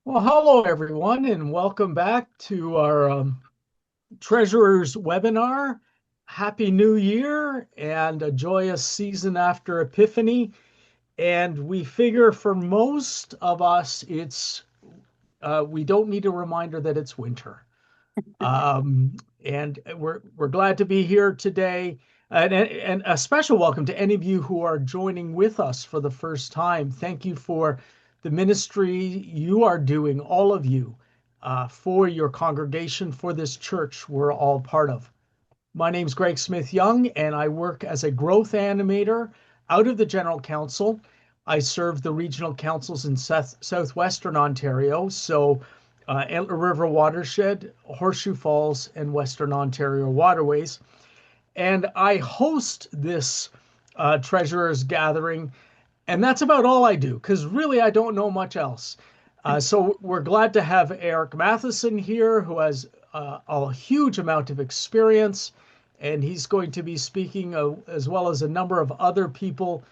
Well, hello everyone, and welcome back to our Treasurers webinar. Happy New Year and a joyous season after Epiphany. And we figure for most of us, it's we don't need a reminder that it's winter. And we're glad to be here today. And a special welcome to any of you who are joining with us for the first time. Thank you for the ministry you are doing, all of you, for your congregation, for this church we're all part of. My name's Greg Smith Young, and I work as a growth animator out of the General Council. I serve the regional councils in southwestern Ontario, so Antler River Watershed, Horseshoe Falls, and Western Ontario Waterways. And I host this Treasurers Gathering, and that's about all I do, because really I don't know much else. So we're glad to have Eric Matheson here, who has a huge amount of experience, and he's going to be speaking as well as a number of other people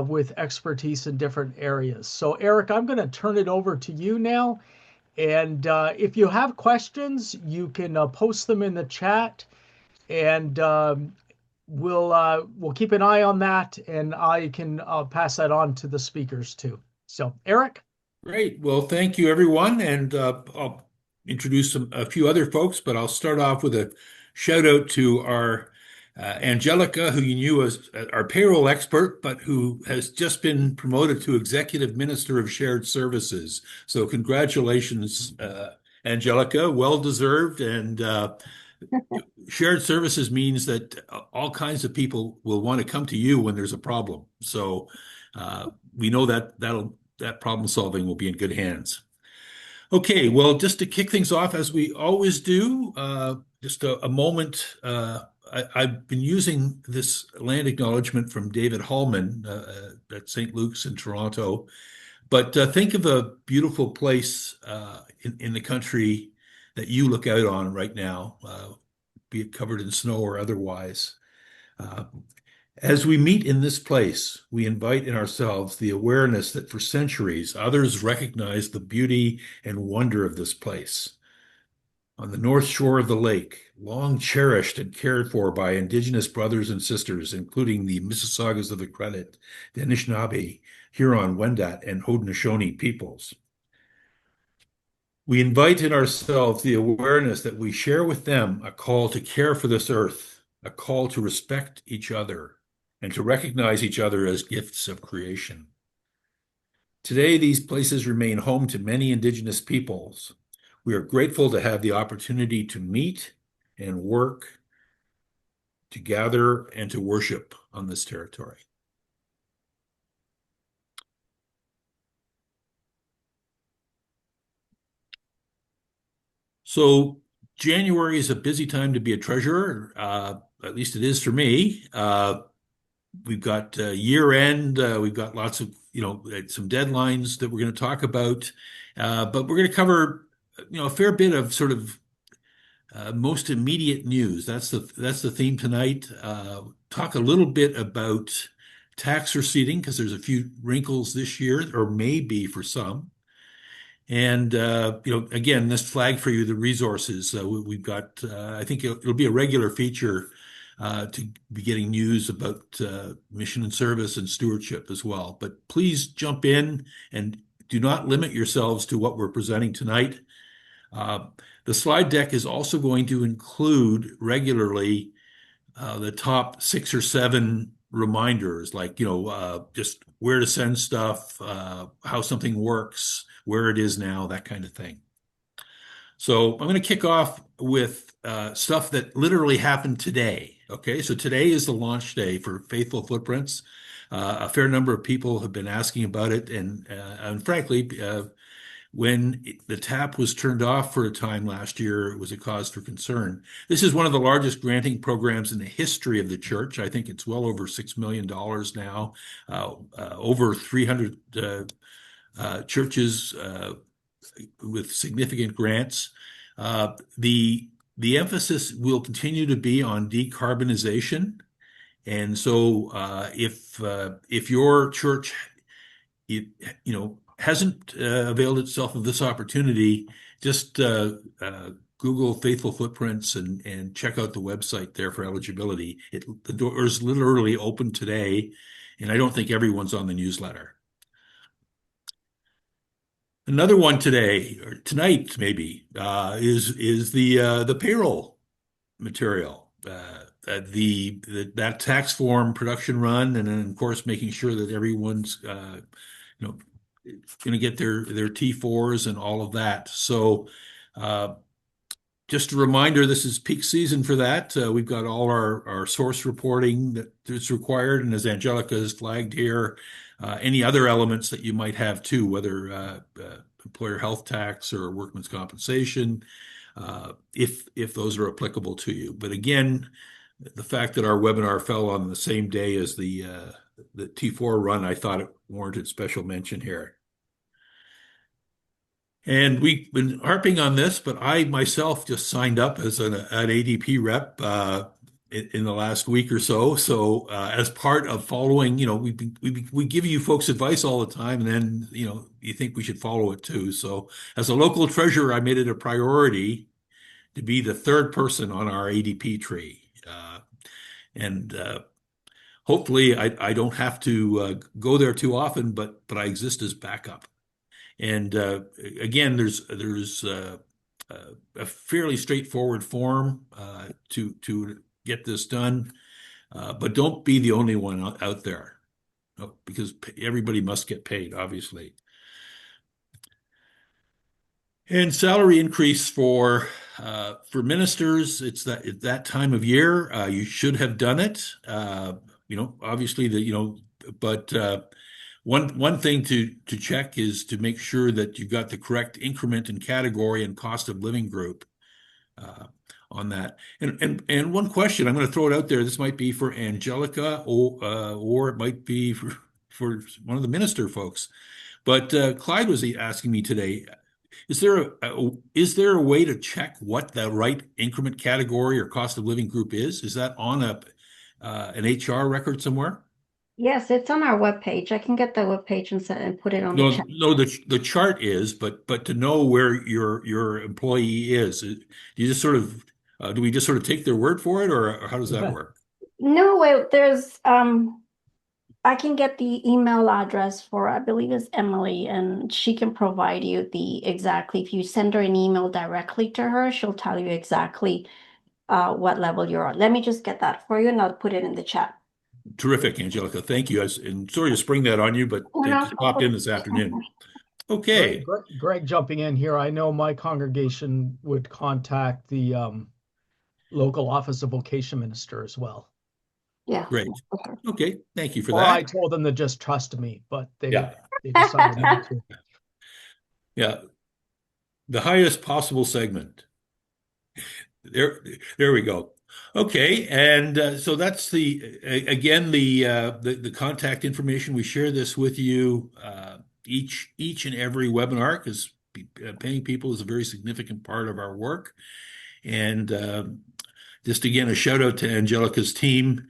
with expertise in different areas. So, Eric, I'm going to turn it over to you now. And if you have questions, you can post them in the chat, and we'll keep an eye on that, and I can pass that on to the speakers too. So, Eric. Great. Well, thank you, everyone. And I'll introduce a few other folks, but I'll start off with a shout out to our Angelica, who you knew as our payroll expert, but who has just been promoted to Executive Minister of Shared Services. So, congratulations, Angelica. Well deserved. And shared services means that all kinds of people will want to come to you when there's a problem. So, we know that that problem solving will be in good hands. Okay, well, just to kick things off, as we always do, just a moment. I've been using this land acknowledgement from David Hallman at St. Luke's in Toronto. But think of a beautiful place in the country that you look out on right now, be it covered in snow or otherwise. Uh, as we meet in this place, we invite in ourselves the awareness that for centuries others recognized the beauty and wonder of this place. On the north shore of the lake, long cherished and cared for by Indigenous brothers and sisters, including the Mississaugas of the Credit, the Anishinaabe, Huron, Wendat, and Haudenosaunee peoples. We invite in ourselves the awareness that we share with them a call to care for this earth, a call to respect each other, and to recognize each other as gifts of creation. Today, these places remain home to many Indigenous peoples. We are grateful to have the opportunity to meet and work, to gather and to worship on this territory. So January is a busy time to be a treasurer. At least it is for me. We've got year end. We've got lots of, some deadlines that we're going to talk about. But we're going to cover, a fair bit of sort of most immediate news. That's the theme tonight. Talk a little bit about tax receipting because there's a few wrinkles this year, or maybe for some. And again, this flag for you the resources. We've got. I think it'll be a regular feature to be getting news about mission and service and stewardship as well. But please jump in and do not limit yourselves to what we're presenting tonight. The slide deck is also going to include regularly the top 6 or 7 reminders, like, just where to send stuff, how something works, where it is now, that kind of thing. So I'm going to kick off with stuff that literally happened today. Okay, so today is the launch day for Faithful Footprints. A fair number of people have been asking about it, and frankly, when the tap was turned off for a time last year, it was a cause for concern. This is one of the largest granting programs in the history of the church. I think it's well over $6 million now, over 300 churches with significant grants. The emphasis will continue to be on decarbonization. And so if your church hasn't availed itself of this opportunity, just Google Faithful Footprints and check out the website there for eligibility. The door is literally open today, and I don't think everyone's on the newsletter. Another one today or tonight maybe is the payroll material. That tax form production run, and then of course making sure that everyone's you know going to get their T4s and all of that. So just a reminder, this is peak season for that. We've got all our source reporting that is required, and as Angelica has flagged here, any other elements that you might have too, whether employer health tax or workman's compensation, if those are applicable to you. But again, the fact that our webinar fell on the same day as the T4 run, I thought it warranted special mention here. And we've been harping on this, but I myself just signed up as an ADP rep in the last week or so. So as part of following, we give you folks advice all the time, and then you think we should follow it too. So as a local treasurer, I made it a priority to be the third person on our ADP tree. And hopefully I don't have to go there too often, but I exist as backup. And again, there's a fairly straightforward form to get this done, but don't be the only one out there, because everybody must get paid, obviously. And salary increase for ministers, it's that time of year. You should have done it. Obviously but one thing to check is to make sure that you've got the correct increment and category and cost of living group on that. And one question, I'm going to throw it out there. This might be for Angelica or it might be for one of the minister folks. But Clyde was asking me today, is there a way to check what the right increment category or cost of living group is? Is that on an HR record somewhere? Yes, it's on our webpage. I can get the webpage and put it on the chat. No, the chart is, but to know where your employee is, do you just sort of do we just sort of take their word for it, or how does that work? No, there's I can get the email address for, I believe it's Emily, and she can provide you exactly. If you send her an email directly to her, she'll tell you exactly what level you're on. Let me just get that for you, and I'll put it in the chat. Terrific, Angelica. Thank you. And sorry to spring that on you, but it just popped in this afternoon. Okay. Greg, jumping in here. I know my congregation would contact the local office of vocation minister as well. Yeah. Great. Okay. Thank you for that. I told them to just trust me, but they decided not to. Yeah. The highest possible segment. There we go. Okay, and so that's again the contact information. We share this with you each and every webinar, because paying people is a very significant part of our work. And just again, a shout out to Angelica's team.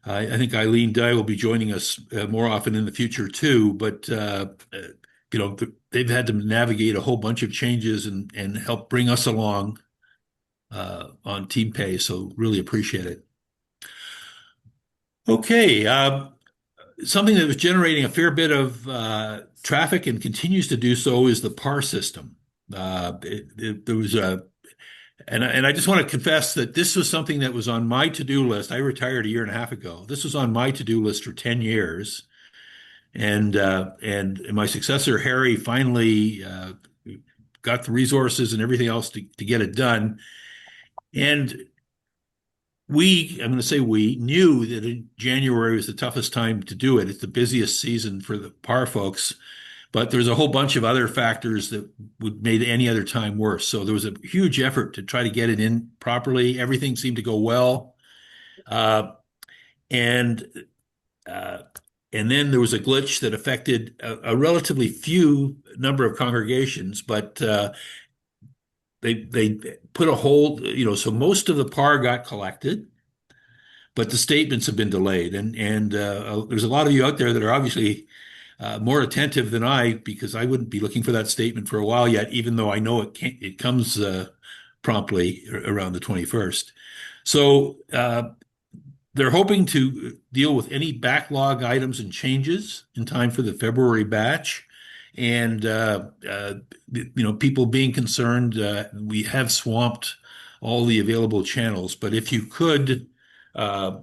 I think Eileen Dye will be joining us more often in the future too. But they've had to navigate a whole bunch of changes and help bring us along on Team Pay, so really appreciate it. Okay, something that was generating a fair bit of traffic and continues to do so is the PAR system. There was and I just want to confess that this was something that was on my to-do list. I retired a year and a half ago. This was on my to-do list for 10 years. And my successor, Harry, finally got the resources and everything else to get it done. And I'm going to say we knew that in January was the toughest time to do it. It's the busiest season for the PAR folks, but there's a whole bunch of other factors that would make any other time worse. So there was a huge effort to try to get it in properly. Everything seemed to go well. And then there was a glitch that affected a relatively few number of congregations, but they put a hold, so most of the PAR got collected, but the statements have been delayed. And there's a lot of you out there that are obviously more attentive than I, because I wouldn't be looking for that statement for a while yet, even though I know it comes promptly around the 21st. So they're hoping to deal with any backlog items and changes in time for the February batch. And, people being concerned, we have swamped all the available channels. But if you could uh,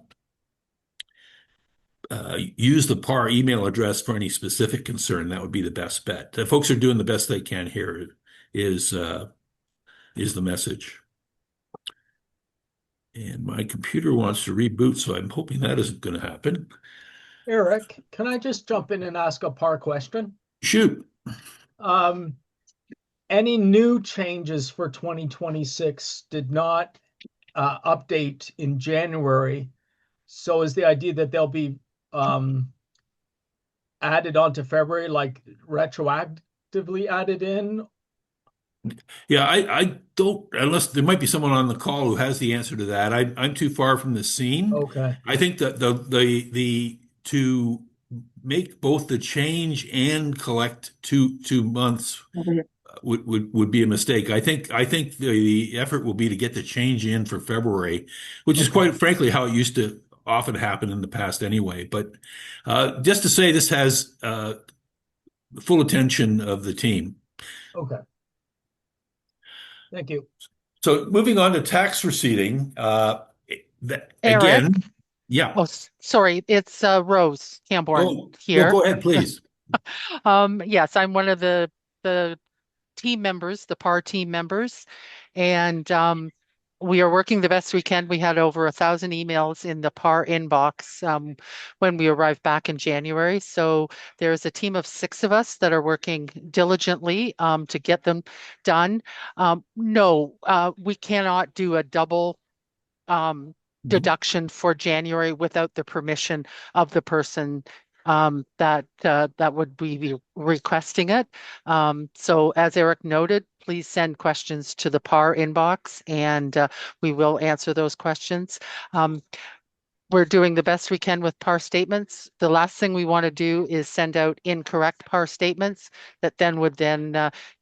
use the PAR email address for any specific concern, that would be the best bet. The folks are doing the best they can here, is the message. And my computer wants to reboot, so I'm hoping that isn't going to happen. Eric, can I just jump in and ask a PAR question? Shoot. Any new changes for 2026 did not update in January. So is the idea that they'll be added onto February, like retroactively added in? Yeah, I don't, unless there might be someone on the call who has the answer to that. I'm too far from the scene. Okay. I think that the to make both the change and collect two months would be a mistake. I think the effort will be to get the change in for February, which is quite frankly how it used to often happen in the past anyway. But just to say, this has full attention of the team. Okay. Thank you. So moving on to tax receipting, Eric? again, yeah. Oh, sorry, it's Rose Camborne Oh, here. go ahead, please. Yes, I'm one of the team members, the PAR team members, and we are working the best we can. We had over 1,000 emails in the PAR inbox when we arrived back in January. So there's a team of 6 of us that are working diligently to get them done. No, we cannot do a double deduction for January without the permission of the person that would be requesting it. So as Eric noted, please send questions to the PAR inbox and we will answer those questions. We're doing the best we can with PAR statements. The last thing we want to do is send out incorrect PAR statements that then would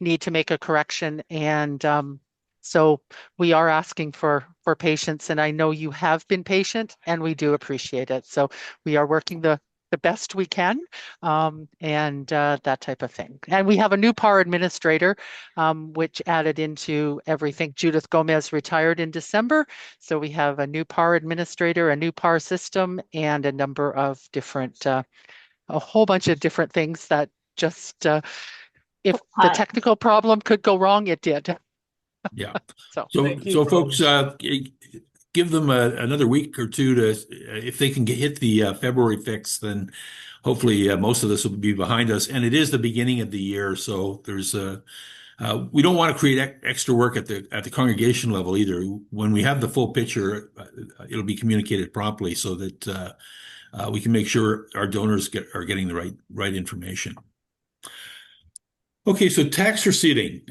need to make a correction. And so we are asking for patience, and I know you have been patient and we do appreciate it. So we are working the best we can, and that type of thing. And we have a new PAR administrator, which added into everything. Judith Gomez retired in December. So we have a new PAR administrator, a new PAR system, and a number of different, a whole bunch of different things that just, if the technical problem could go wrong, it did. Yeah. So Folks, give them another week or two to, if they can hit the February fix, then hopefully most of this will be behind us. And it is the beginning of the year, so there's we don't want to create extra work at the congregation level either. When we have the full picture, it'll be communicated promptly so that we can make sure our donors are getting the right information. Okay, so tax receipting.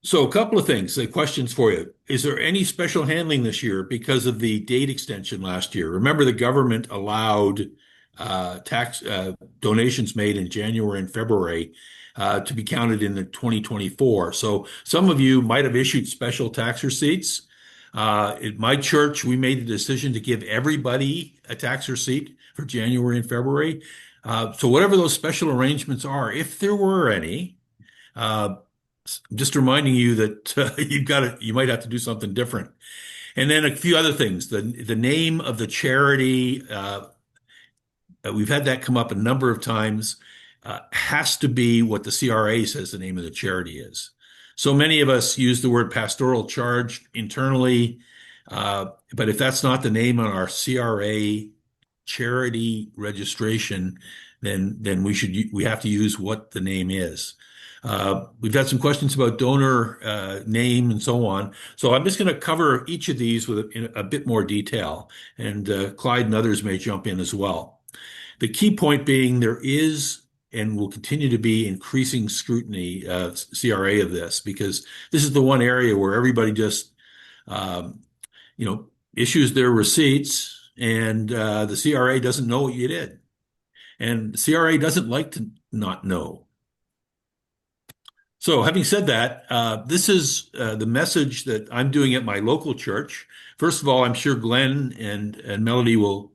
So a couple of things, questions for you. Is there any special handling this year because of the date extension last year? Remember, the government allowed tax donations made in January and February to be counted in the 2024. So some of you might have issued special tax receipts. At my church, we made the decision to give everybody a tax receipt for January and February. So whatever those special arrangements are, if there were any, just reminding you that you might have to do something different. And then a few other things. The name of the charity, we've had that come up a number of times, has to be what the CRA says the name of the charity is. So many of us use the word pastoral charge internally, but if that's not the name on our CRA charity registration, then we have to use what the name is. We've had some questions about donor name and so on. So I'm just going to cover each of these in a bit more detail, and Clyde and others may jump in as well. The key point being there is and will continue to be increasing scrutiny, CRA, of this, because this is the one area where everybody just, issues their receipts, and the CRA doesn't know what you did. and CRA doesn't like to not know. So having said that, this is the message that I'm doing at my local church. First of all, I'm sure Glenn and Melody will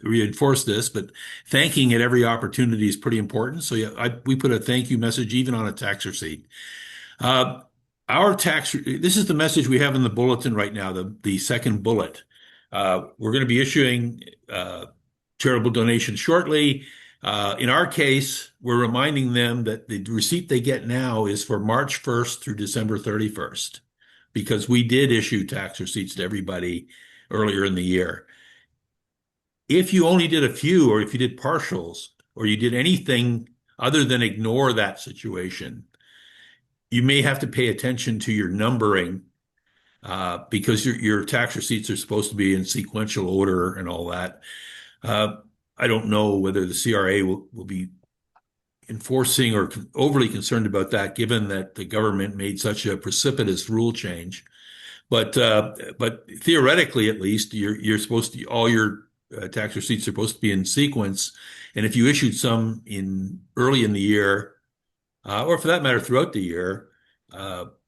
reinforce this, but thanking at every opportunity is pretty important. So yeah, we put a thank you message even on a tax receipt. This is the message we have in the bulletin right now, the second bullet. We're going to be issuing charitable donations shortly. In our case, we're reminding them that the receipt they get now is for March 1st through December 31st, because we did issue tax receipts to everybody earlier in the year. If you only did a few, or if you did partials, or you did anything other than ignore that situation, you may have to pay attention to your numbering, because your tax receipts are supposed to be in sequential order and all that. I don't know whether the CRA will be enforcing or overly concerned about that, given that the government made such a precipitous rule change. But theoretically, at least, you're supposed to, all your tax receipts are supposed to be in sequence. And if you issued some early in the year, or for that matter, throughout the year,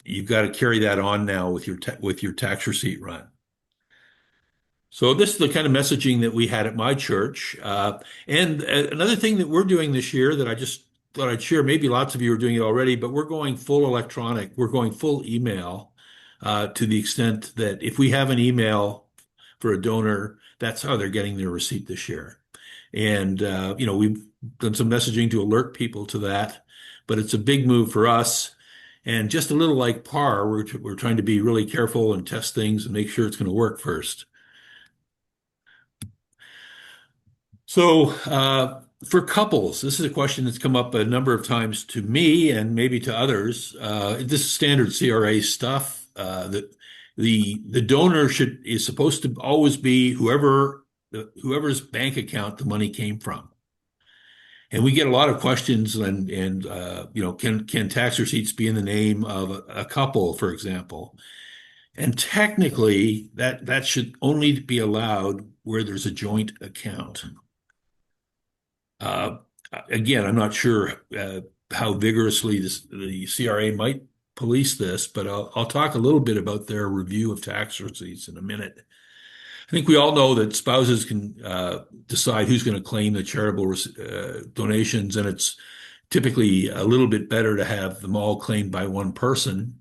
you've got to carry that on now with your tax receipt run. So this is the kind of messaging that we had at my church. And another thing that we're doing this year that I just thought I'd share, maybe lots of you are doing it already, but we're going full electronic. We're going full email, to the extent that if we have an email for a donor, that's how they're getting their receipt this year. And, we've done some messaging to alert people to that, but it's a big move for us. And just a little like PAR, we're trying to be really careful and test things and make sure it's going to work first. So for couples, this is a question that's come up a number of times to me and maybe to others. This is standard CRA stuff. That the donor is supposed to always be whoever's bank account the money came from. And we get a lot of questions and can tax receipts be in the name of a couple, for example? And technically, that should only be allowed where there's a joint account. Again, I'm not sure how vigorously the CRA might police this, but I'll talk a little bit about their review of tax receipts in a minute. I think we all know that spouses can decide who's going to claim the charitable donations, and it's typically a little bit better to have them all claimed by one person.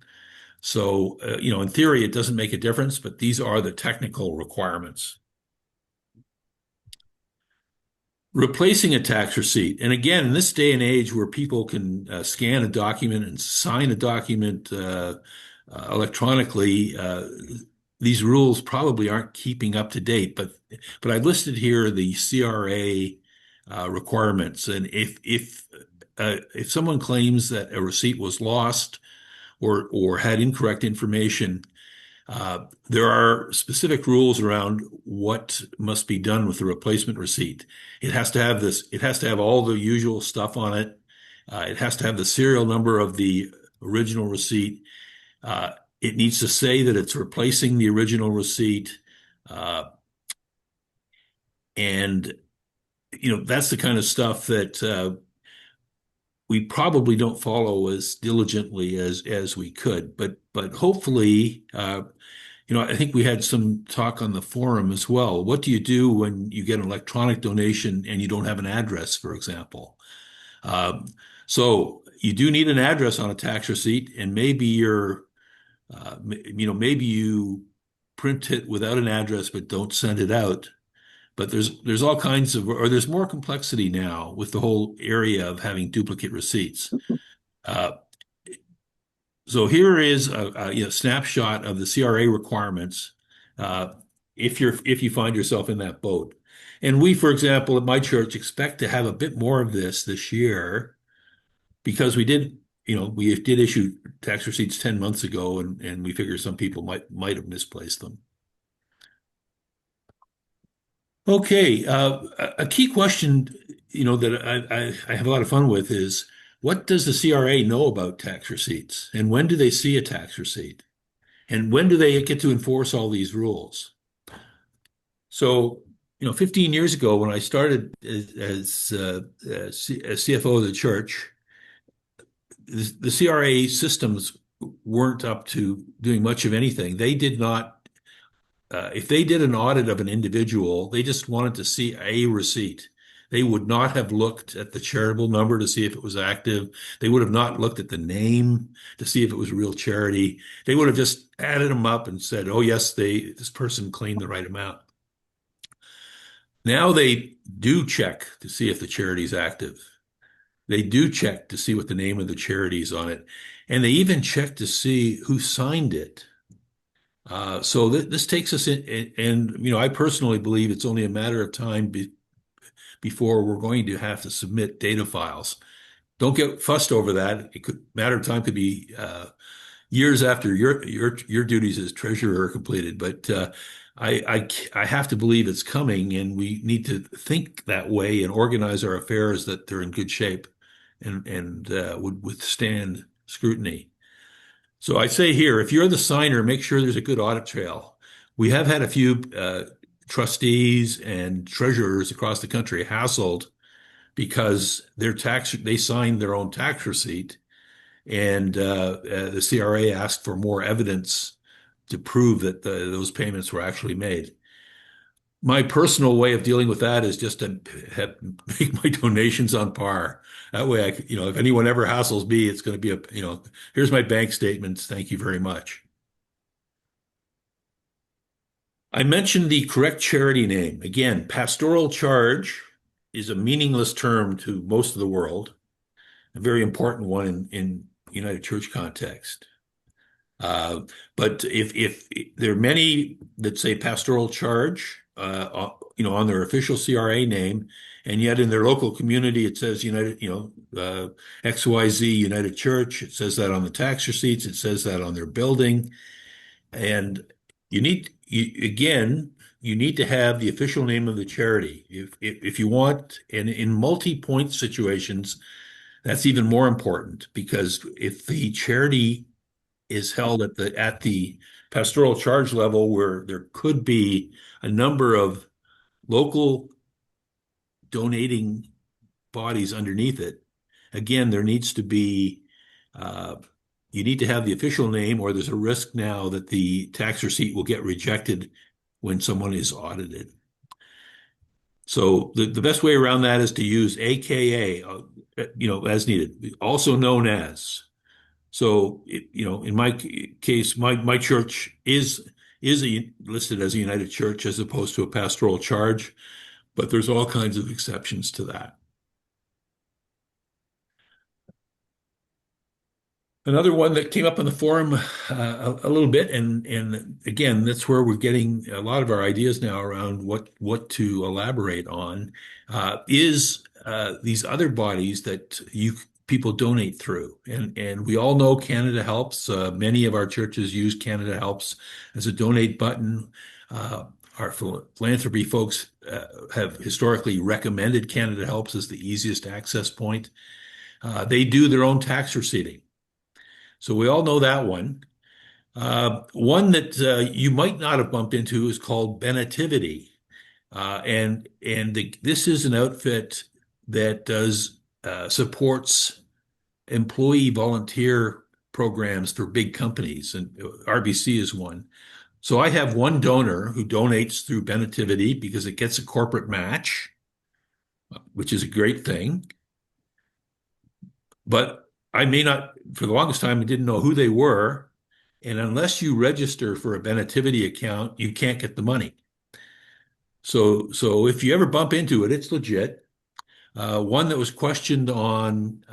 So, in theory, it doesn't make a difference, but these are the technical requirements. Replacing a tax receipt. And again, in this day and age where people can scan a document and sign a document electronically, these rules probably aren't keeping up to date. But I listed here the CRA requirements. And if someone claims that a receipt was lost or had incorrect information, there are specific rules around what must be done with the replacement receipt. It has to have all the usual stuff on it. It has to have the serial number of the original receipt. It needs to say that it's replacing the original receipt. And, that's the kind of stuff that we probably don't follow as diligently as we could. But hopefully, I think we had some talk on the forum as well. What do you do when you get an electronic donation and you don't have an address, for example? So you do need an address on a tax receipt, and maybe maybe you print it without an address but don't send it out. But there's all kinds of, or there's more complexity now with the whole area of having duplicate receipts. So here is a snapshot of the CRA requirements if you find yourself in that boat. And we, for example, at my church, expect to have a bit more of this year, because we did issue tax receipts 10 months ago, and we figure some people might have misplaced them. Okay, a key question, that I have a lot of fun with is, what does the CRA know about tax receipts? And when do they see a tax receipt? And when do they get to enforce all these rules? So 15 years ago when I started as CFO of the church, the CRA systems weren't up to doing much of anything. They did not, if they did an audit of an individual, they just wanted to see a receipt. They would not have looked at the charitable number to see if it was active. They would have not looked at the name to see if it was a real charity. They would have just added them up and said, oh, yes, this person claimed the right amount. Now they do check to see if the charity is active. They do check to see what the name of the charity is on it. And they even check to see who signed it. So this takes us in, and I personally believe it's only a matter of time before we're going to have to submit data files. Don't get fussed over that. Matter of time could be years after your duties as treasurer are completed. But I have to believe it's coming, and we need to think that way and organize our affairs that they're in good shape and would withstand scrutiny. So I say here, if you're the signer, make sure there's a good audit trail. We have had a few trustees and treasurers across the country hassled because they signed their own tax receipt, and the CRA asked for more evidence to prove that those payments were actually made. My personal way of dealing with that is just to make my donations on par. That way, if anyone ever hassles me, it's going to be here's my bank statements. Thank you very much. I mentioned the correct charity name. Again, pastoral charge is a meaningless term to most of the world, a very important one in United Church context. But if there are many that say pastoral charge, on their official CRA name, and yet in their local community it says XYZ United Church. It says that on the tax receipts. It says that on their building, and you need to have the official name of the charity if you want. And in multi-point situations, that's even more important, because if the charity is held at the pastoral charge level, where there could be a number of local donating bodies underneath it, again, there needs to be, you need to have the official name, or there's a risk now that the tax receipt will get rejected when someone is audited. So the best way around that is to use AKA, as needed, also known as. So, in my case, my church is listed as a United Church as opposed to a pastoral charge, but there's all kinds of exceptions to that. Another one that came up in the forum a little bit, and again, that's where we're getting a lot of our ideas now around what to elaborate on, is these other bodies that people donate through. And we all know Canada Helps. Many of our churches use Canada Helps as a donate button. Our philanthropy folks have historically recommended Canada Helps as the easiest access point. They do their own tax receipting. So we all know that one. One that you might not have bumped into is called Benetivity. This is an outfit that supports employee volunteer programs for big companies, and RBC is one. So I have one donor who donates through Benetivity because it gets a corporate match, which is a great thing. But I may not, for the longest time, I didn't know who they were. And unless you register for a Benetivity account, you can't get the money. So if you ever bump into it, it's legit. One that was questioned on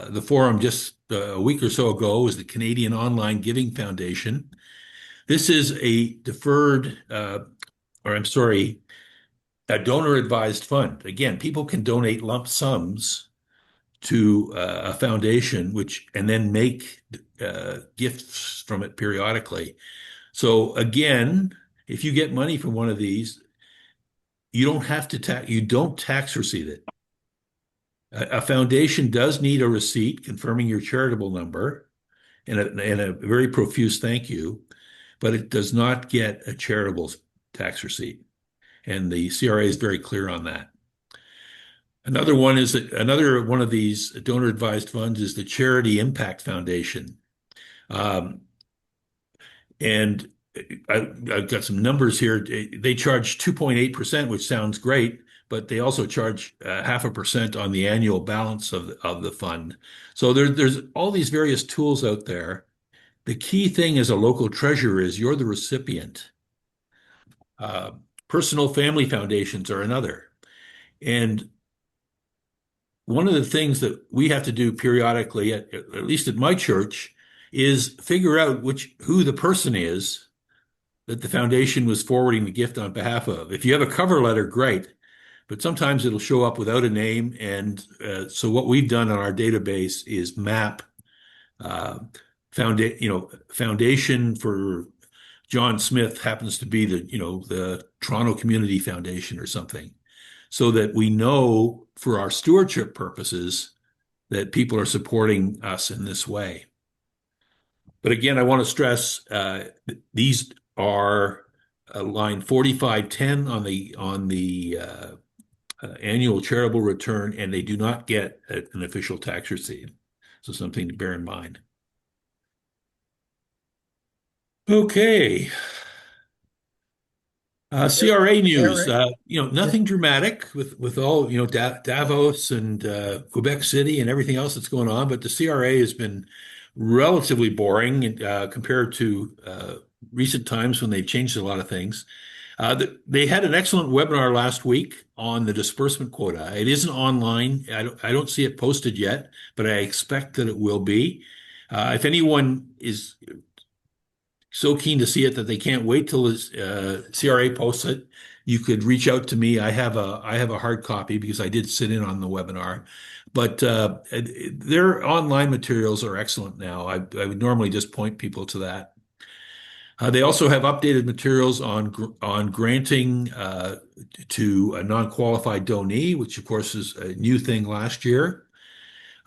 the forum just a week or so ago was the Canadian Online Giving Foundation. This is a a donor-advised fund. Again, people can donate lump sums to a foundation, and then make gifts from it periodically. So again, if you get money from one of these, you don't have to you don't tax receipt it. A foundation does need a receipt confirming your charitable number and a very profuse thank you, but it does not get a charitable tax receipt. and the CRA is very clear on that. Another one of these donor advised funds is the Charity Impact Foundation. And I've got some numbers here. They charge 2.8%, which sounds great, but they also charge 0.5% on the annual balance of the fund. So there's all these various tools out there. The key thing as a local treasurer is you're the recipient. Personal family foundations are another. And one of the things that we have to do periodically, at least at my church, is figure out who the person is that the foundation was forwarding the gift on behalf of. If you have a cover letter, great, but sometimes it'll show up without a name. And so what we've done on our database is map foundation for John Smith happens to be the Toronto Community Foundation or something, so that we know for our stewardship purposes that people are supporting us in this way. But again, I want to stress these are line 4510 on the annual charitable return, and they do not get an official tax receipt. So something to bear in mind. Okay. CRA news, nothing dramatic with all, Davos and Quebec City and everything else that's going on, but the CRA has been relatively boring compared to recent times when they've changed a lot of things. They had an excellent webinar last week on the disbursement quota. It isn't online. I don't see it posted yet, but I expect that it will be. If anyone is so keen to see it that they can't wait till the CRA posts it, you could reach out to me. I have a hard copy because I did sit in on the webinar, but their online materials are excellent now. I would normally just point people to that. They also have updated materials on granting to a non-qualified donee, which of course is a new thing last year.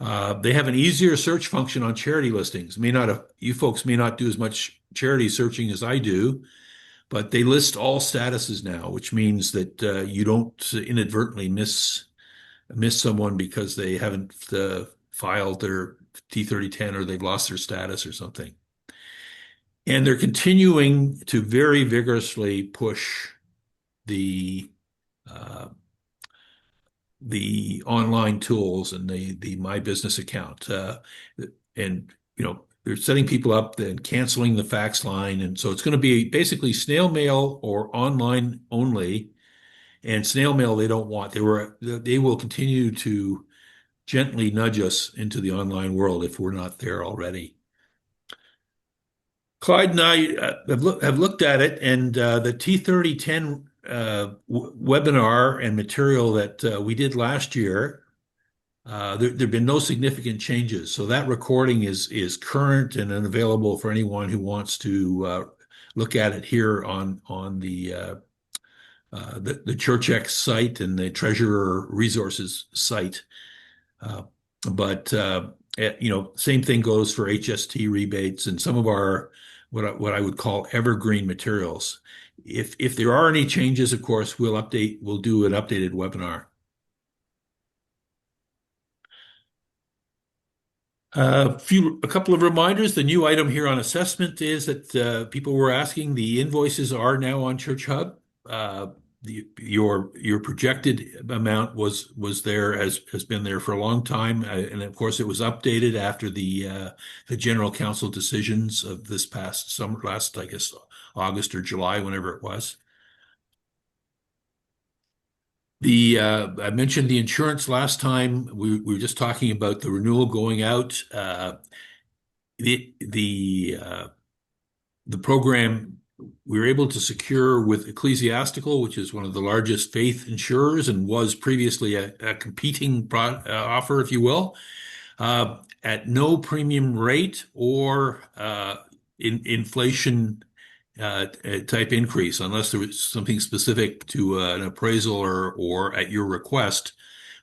They have an easier search function on charity listings. You folks may not do as much charity searching as I do, but they list all statuses now, which means that you don't inadvertently miss someone because they haven't filed their T3010 or they've lost their status or something. And they're continuing to very vigorously push the online tools and the My Business account. And, they're setting people up and canceling the fax line. And so it's going to be basically snail mail or online only. And snail mail they don't want. They will continue to gently nudge us into the online world if we're not there already. Clyde and I have looked at it, and the T3010 webinar and material that we did last year, there have been no significant changes. So that recording is current and available for anyone who wants to look at it here on the ChurchX site and the Treasurer Resources site. But same thing goes for HST rebates and some of our what I would call evergreen materials. If there are any changes, of course, we'll do an updated webinar. A couple of reminders. The new item here on assessment is that people were asking, the invoices are now on Church Hub. Your projected amount was there, has been there for a long time, and of course it was updated after the General Council decisions of this past summer, I guess August or July, whenever it was. I mentioned the insurance last time. We were just talking about the renewal going out. The program we were able to secure with Ecclesiastical, which is one of the largest faith insurers and was previously a competing offer, if you will, at no premium rate or inflation type increase, unless there was something specific to an appraisal or at your request.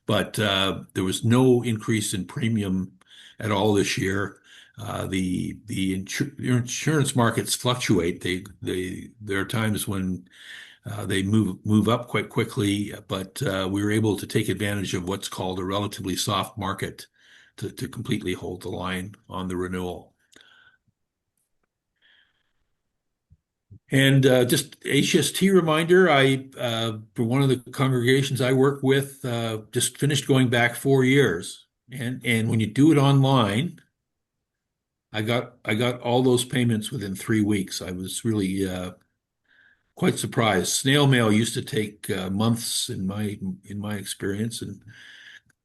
But there was no increase in premium at all this year. The insurance markets fluctuate. There are times when They move up quite quickly, but we were able to take advantage of what's called a relatively soft market to completely hold the line on the renewal. And just HST reminder, for one of the congregations I work with, just finished going back 4 years. And when you do it online, I got all those payments within 3 weeks. I was really quite surprised. Snail mail used to take months in my experience, and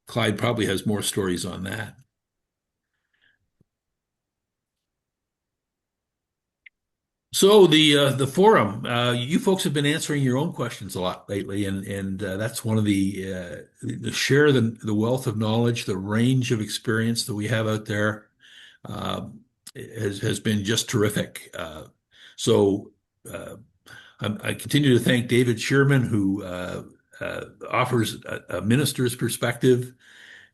Clyde probably has more stories on that. So the forum, you folks have been answering your own questions a lot lately, and that's one of the share the wealth of knowledge, the range of experience that we have out there has been just terrific. So I continue to thank David Sherman, who offers a minister's perspective.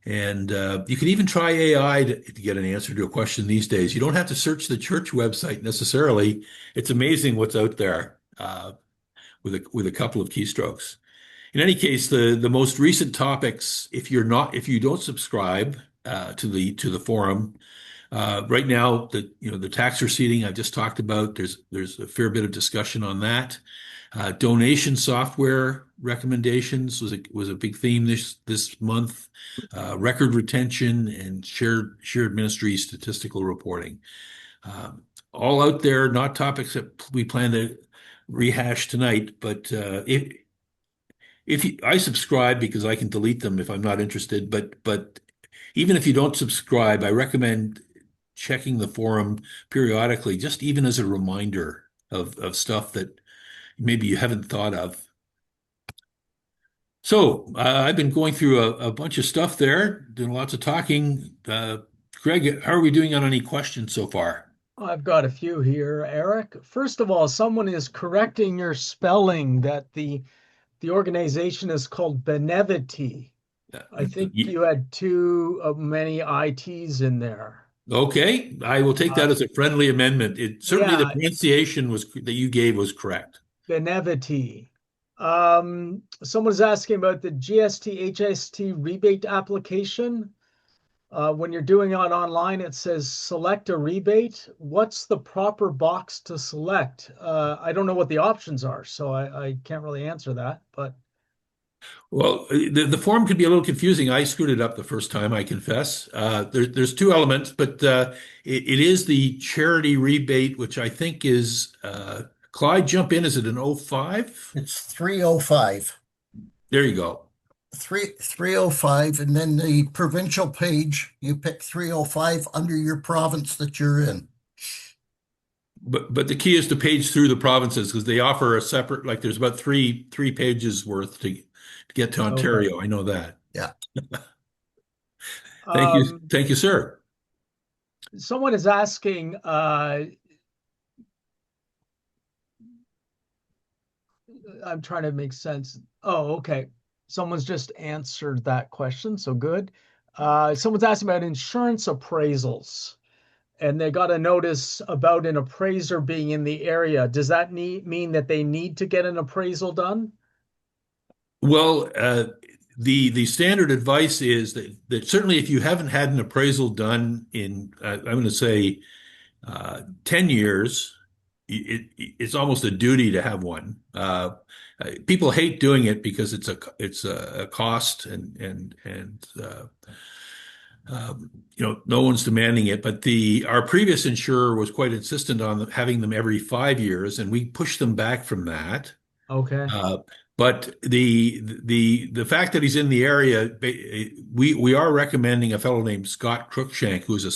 And you can even try AI to get an answer to a question these days. You don't have to search the church website necessarily. It's amazing what's out there with a couple of keystrokes. In any case, the most recent topics, if you don't subscribe to the forum, right now the tax receipting I just talked about, there's a fair bit of discussion on that. Donation software recommendations was a big theme this month. Record retention and shared ministry statistical reporting. All out there, not topics that we plan to rehash tonight, but I subscribe because I can delete them if I'm not interested. But even if you don't subscribe, I recommend checking the forum periodically, just even as a reminder of stuff that maybe you haven't thought of. So I've been going through a bunch of stuff there, doing lots of talking. Greg, how are we doing on any questions so far? I've got a few here, Eric. First of all, someone is correcting your spelling that the organization is called Benevity. I think you had too many ITs in there. Okay, I will take that as a friendly amendment. Certainly the pronunciation that you gave was correct. Benevity. Someone's asking about the GST HST rebate application. When you're doing it online, it says select a rebate. What's the proper box to select? I don't know what the options are, so I can't really answer that. But well, the form could be a little confusing. I screwed it up the first time, I confess. There's two elements, but it is the charity rebate, which I think is Clyde, jump in. Is it an 05? It's 305. There you go. 305, and then the provincial page, you pick 305 under your province that you're in. But the key is to page through the provinces because they offer a separate, like there's about three pages worth to get to Ontario. Okay. I know that. Yeah. Thank you, sir. Someone is asking, I'm trying to make sense. Oh, okay. Someone's just answered that question, so good. Someone's asking about insurance appraisals, and they got a notice about an appraiser being in the area. Does that mean that they need to get an appraisal done? Well, the standard advice is that certainly if you haven't had an appraisal done in, I'm going to say, 10 years, it's almost a duty to have one. People hate doing it because it's a cost and no one's demanding it. But our previous insurer was quite insistent on having them every 5 years, and we pushed them back from that. Okay. But the fact that he's in the area, we are recommending a fellow named Scott Cruikshank, who is a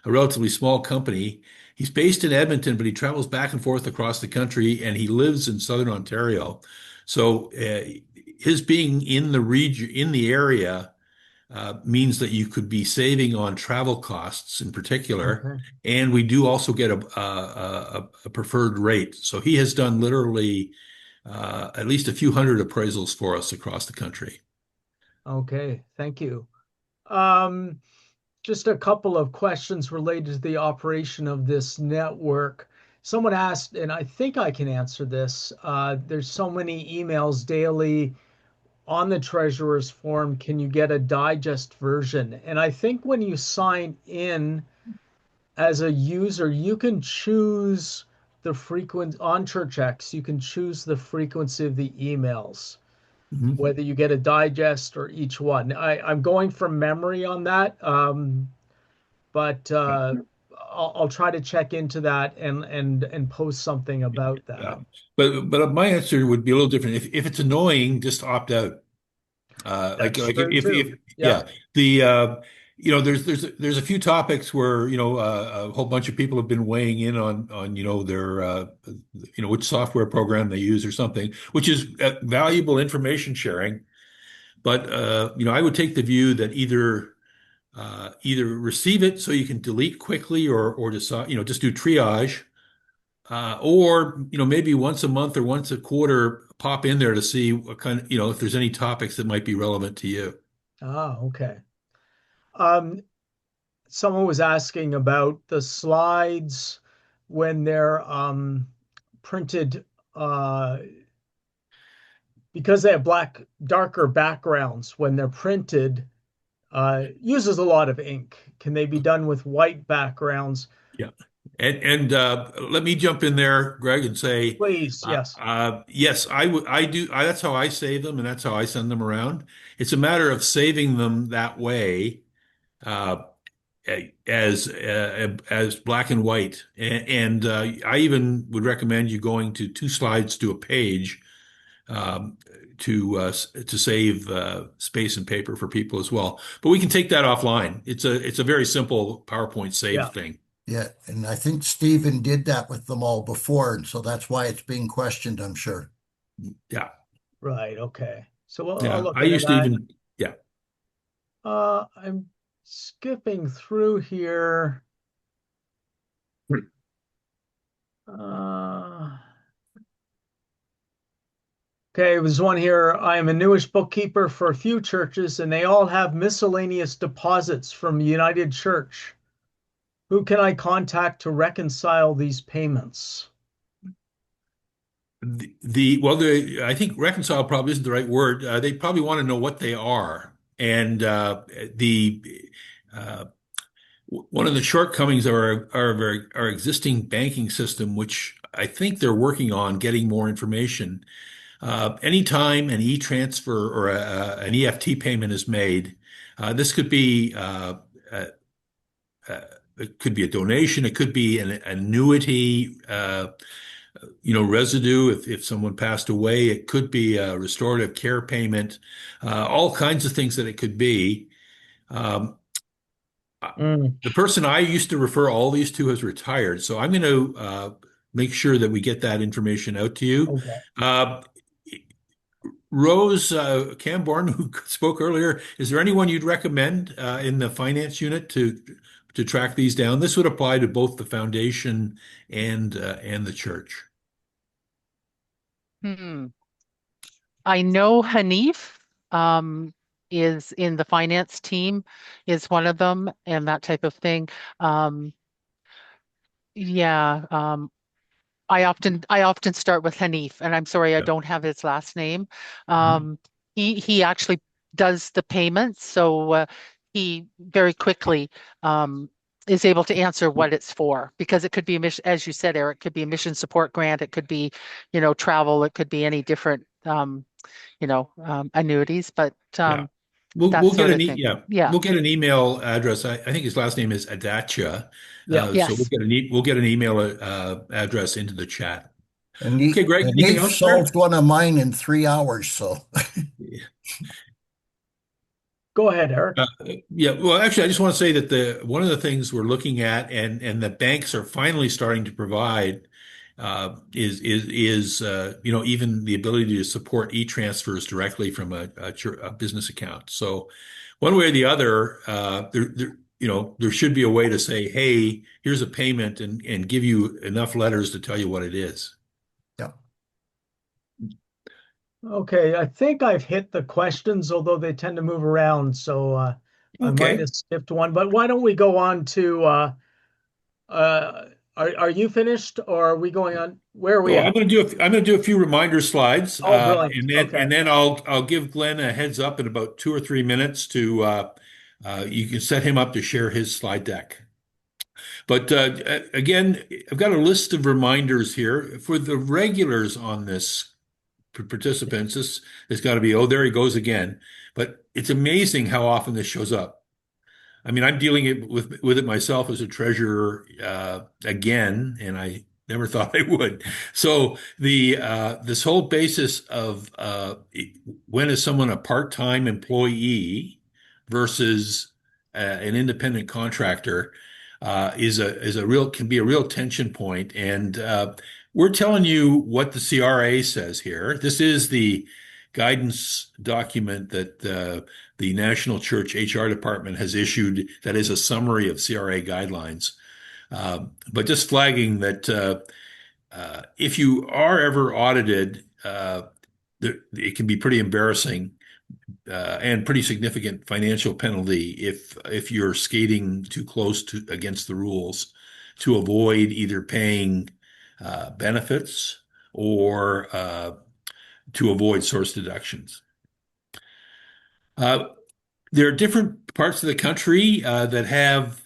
relatively small company. He's based in Edmonton, but he travels back and forth across the country, and he lives in Southern Ontario. So his being in the region, in the area, means that you could be saving on travel costs in particular. Okay. And we do also get a preferred rate. So he has done literally at least a few hundred appraisals for us across the country. Okay, thank you. Just a couple of questions related to the operation of this network. someone asked, and I think I can answer this. There's so many emails daily on the treasurer's form. Can you get a digest version? And I think when you sign in as a user, you can choose the frequent on ChurchX, you can choose the frequency of the emails, Mhm. whether you get a digest or each one. I'm going from memory on that, but I'll try to check into that and post something about Yeah. that. But my answer would be a little different. If it's annoying, just opt out. That's Like true if too. Yeah. yeah, the there's a few topics where a whole bunch of people have been weighing in on their which software program they use or something, which is valuable information sharing. But I would take the view that either receive it so you can delete quickly, or decide, just do triage, or maybe once a month or once a quarter pop in there to see what kind of, if there's any topics that might be relevant to you. Ah, okay. Um, Someone was asking about the slides when they're printed, uh, because they have darker backgrounds when they're printed, uses a lot of ink. Can they be done with white backgrounds? Yeah. And let me jump in there, Greg, and say, Please, yes. yes, I would, I do. That's how I save them, and that's how I send them around. It's a matter of saving them that way, uh, as black and white. And I even would recommend you going to two slides to a page, um, to save space and paper for people as well. But we can take that offline. It's a very simple PowerPoint save Yeah. thing. Yeah, and I think Stephen did that with them all before, and so that's why it's being questioned, I'm sure. Yeah. Right. Okay. So I'll Yeah, look I into used to that. even, yeah. I'm skipping through here. Uh, okay, there's one here. I am a newish bookkeeper for a few churches, and they all have miscellaneous deposits from United Church. Who can I contact to reconcile these payments? I think reconcile probably isn't the right word. They probably want to know what they are. And the uh, one of the shortcomings of our existing banking system, which I think they're working on getting more information. Anytime an e-transfer or an EFT payment is made, this could be uh, uh, it could be a donation, it could be an annuity, residue if someone passed away, it could be a restorative care payment, all kinds of things that it could be. Um, Mm, the person I used to refer all these to has retired, so I'm going to make sure that we get that information out to you. okay. Uh, Rose Camborn, who spoke earlier, is there anyone you'd recommend in the finance unit to track these down? This would apply to both the foundation and the church. Hmm. I know Hanif um, is in the finance team, is one of them, and that type of thing. Um, yeah, I often start with Hanif, and I'm sorry I Yeah. don't have his last name. Mhm. He actually does the payments, so he very quickly is able to answer what it's for, because it could be a mission, as you said, Eric, could be a mission support grant, it could be, travel, it could be any different annuities, but Yeah. that sort of thing. Yeah. We'll get an email address. I think his last name is Adacha. Yeah. So Yes. we'll get an email address into the chat. And Okay, Greg, he anything else there? solved one of mine in 3 hours, so. Go ahead, Eric. Yeah, well, actually, I just want to say that the one of the things we're looking at, and the banks are finally starting to provide, is even the ability to support e-transfers directly from a business account. So, one way or the other, there should be a way to say, hey, here's a payment, and give you enough letters to tell you what it is. Yeah. Okay, I think I've hit the questions, although they tend to move around, so I might Okay. have skipped one. But why don't we go on to Are you finished, or are we going on? Where are we So at? I'm going to do a few reminder slides, Oh, brilliant. and then I'll give Glenn a heads up in about 2 or 3 minutes to you can set him up to share his slide deck. But again, I've got a list of reminders here for the regulars on this participants. This has got to be, oh, there he goes again. But it's amazing how often this shows up. I mean, I'm dealing with it myself as a treasurer again, and I never thought I would. So this whole basis of when is someone a part-time employee versus an independent contractor can be a real tension point. And we're telling you what the CRA says here. This is the guidance document that the National Church HR Department has issued that is a summary of CRA guidelines. But just flagging that if you are ever audited, it can be pretty embarrassing and pretty significant financial penalty if you're skating too close to against the rules to avoid either paying benefits or to avoid source deductions. There are different parts of the country that have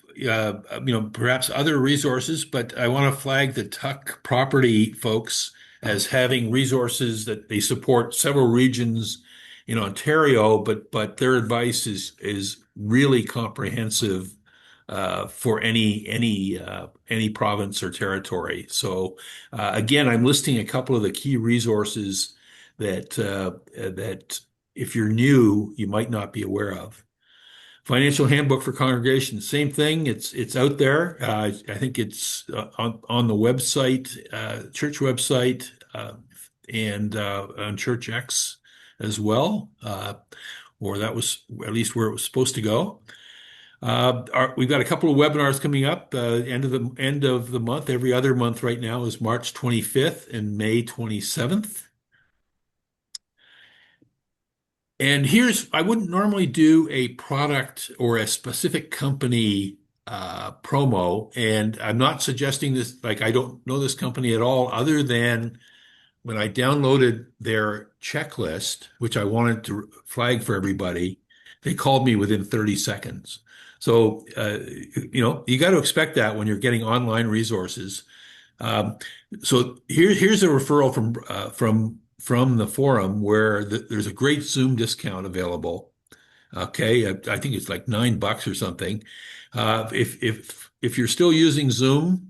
perhaps other resources, but I want to flag the Tuck Property folks as having resources that they support several regions in Ontario, but their advice is really comprehensive for any province or territory. So again, I'm listing a couple of the key resources that if you're new, you might not be aware of. Financial Handbook for Congregations, same thing. It's out there. I think it's on the website, church website, and on ChurchX as well, or that was at least where it was supposed to go. We've got a couple of webinars coming up. End of the month. Every other month right now is March 25th and May 27th. And I wouldn't normally do a product or a specific company promo, and I'm not suggesting this, like I don't know this company at all, other than when I downloaded their checklist, which I wanted to flag for everybody, they called me within 30 seconds. So, you got to expect that when you're getting online resources. So here's a referral from the forum where there's a great Zoom discount available. Okay, I think it's like $9 or something. If you're still using Zoom,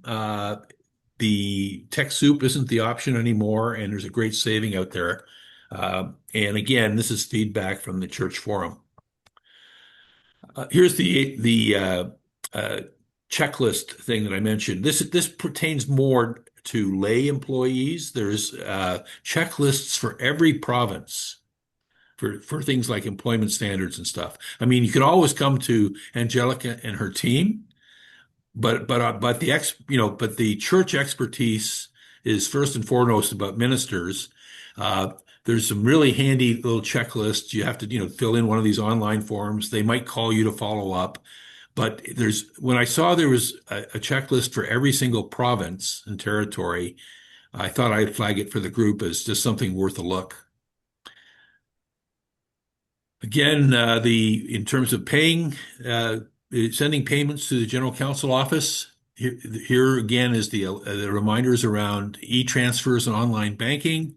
the TechSoup isn't the option anymore, and there's a great saving out there. And again, this is feedback from the church forum. Here's the checklist thing that I mentioned. This pertains more to lay employees. There's checklists for every province for things like employment standards and stuff. I mean, you can always come to Angelica and her team, but the church expertise is first and foremost about ministers. There's some really handy little checklists. You have to, fill in one of these online forms. They might call you to follow up. But when I saw there was a checklist for every single province and territory, I thought I'd flag it for the group as just something worth a look. Again, in terms of paying, sending payments to the General Counsel office, here again is the reminders around e-transfers and online banking.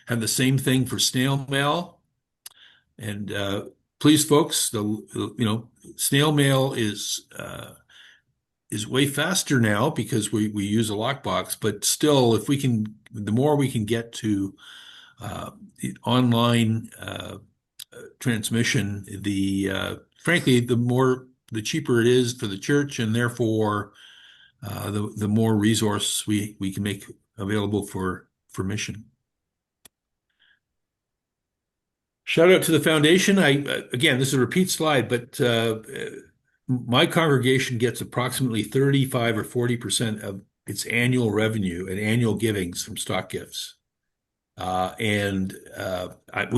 Have the same thing for snail mail. And please, folks, snail mail is way faster now because we use a lockbox. But still, the more we can get to the online transmission, frankly, the cheaper it is for the church, and therefore the more resource we can make available for mission. Shout out to the foundation. Again, this is a repeat slide, but my congregation gets approximately 35 or 40% of its annual revenue and annual givings from stock gifts. We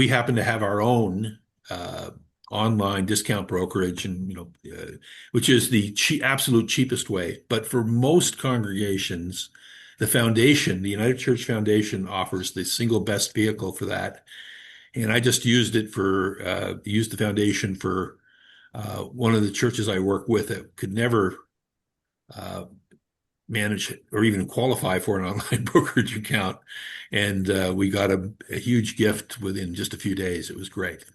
happen to have our own online discount brokerage, and which is the absolute cheapest way. But for most congregations, the foundation, the United Church Foundation, offers the single best vehicle for that. And I just used the foundation for one of the churches I work with that could never manage or even qualify for an online brokerage account. And we got a huge gift within just a few days. It was great.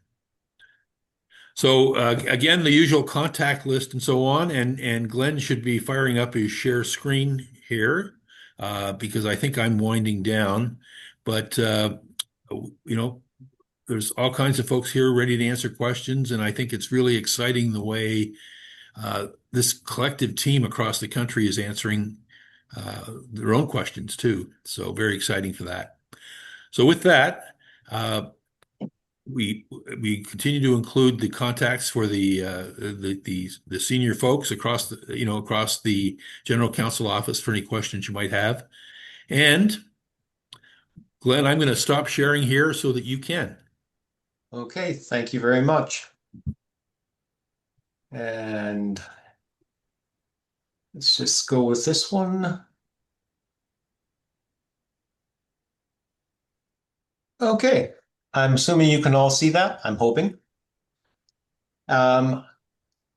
So again, the usual contact list and so on. And Glenn should be firing up his share screen here because I think I'm winding down. But, there's all kinds of folks here ready to answer questions. And I think it's really exciting the way this collective team across the country is answering their own questions too. So very exciting for that. So with that, we continue to include the contacts for the senior folks across the general counsel office for any questions you might have. And Glenn, I'm going to stop sharing here so that you can. Okay, thank you very much. And let's just go with this one. Okay, I'm assuming you can all see that, I'm hoping. I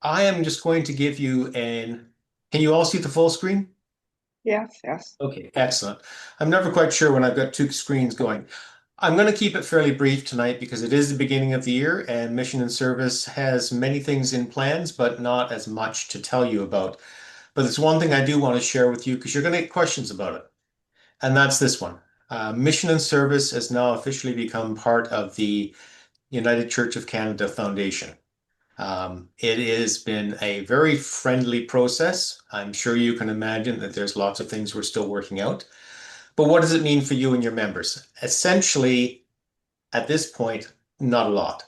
am just going to give you can you all see the full screen? Yes, yes. Okay, excellent. I'm never quite sure when I've got two screens going. I'm going to keep it fairly brief tonight because it is the beginning of the year and Mission and Service has many things in plans, but not as much to tell you about. But there's one thing I do want to share with you because you're going to get questions about it. And that's this one. Mission and Service has now officially become part of the United Church of Canada Foundation. It has been a very friendly process. I'm sure you can imagine that there's lots of things we're still working out. But what does it mean for you and your members? Essentially, at this point, not a lot.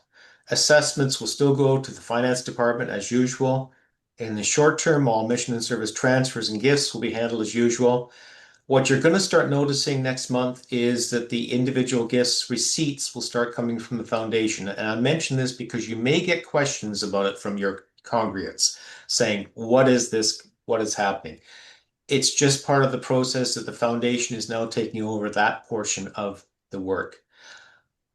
Assessments will still go to the finance department as usual. In the short term, all Mission and Service transfers and gifts will be handled as usual. What you're going to start noticing next month is that the individual gifts receipts will start coming from the foundation. And I mention this because you may get questions about it from your congregants saying, what is this? What is happening? It's just part of the process that the foundation is now taking over that portion of the work.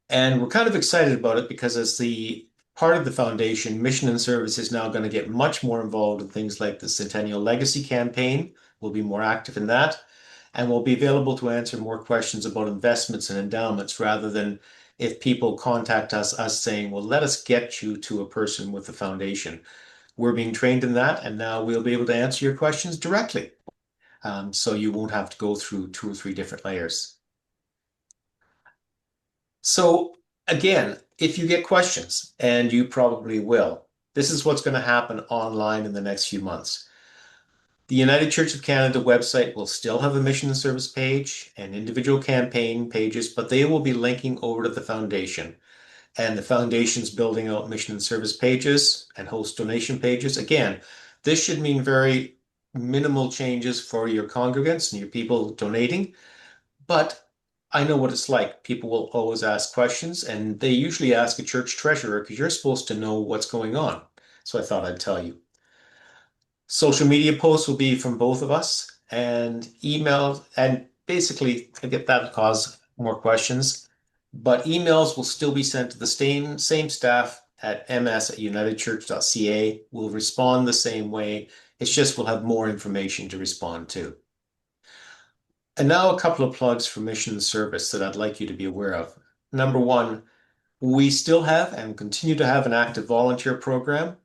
And we're kind of excited about it because as the part of the foundation, Mission and Service is now going to get much more involved in things like the Centennial Legacy campaign. We'll be more active in that. And we'll be available to answer more questions about investments and endowments rather than if people contact us saying, well, let us get you to a person with the foundation. We're being trained in that, and now we'll be able to answer your questions directly. So you won't have to go through 2 or 3 different layers. So again, if you get questions, and you probably will, this is what's going to happen online in the next few months. The United Church of Canada website will still have a Mission and Service page and individual campaign pages, but they will be linking over to the foundation. And the foundation's building out Mission and Service pages and host donation pages. Again, this should mean very minimal changes for your congregants and your people donating, but I know what it's like. People will always ask questions, and they usually ask a church treasurer because you're supposed to know what's going on. So I thought I'd tell you. Social media posts will be from both of us, and email, and basically I get that cause more questions, but emails will still be sent to the same staff at ms@unitedchurch.ca. We'll respond the same way. It's just we'll have more information to respond to. And now a couple of plugs for Mission and Service that I'd like you to be aware of. Number one, we still have and continue to have an active volunteer program.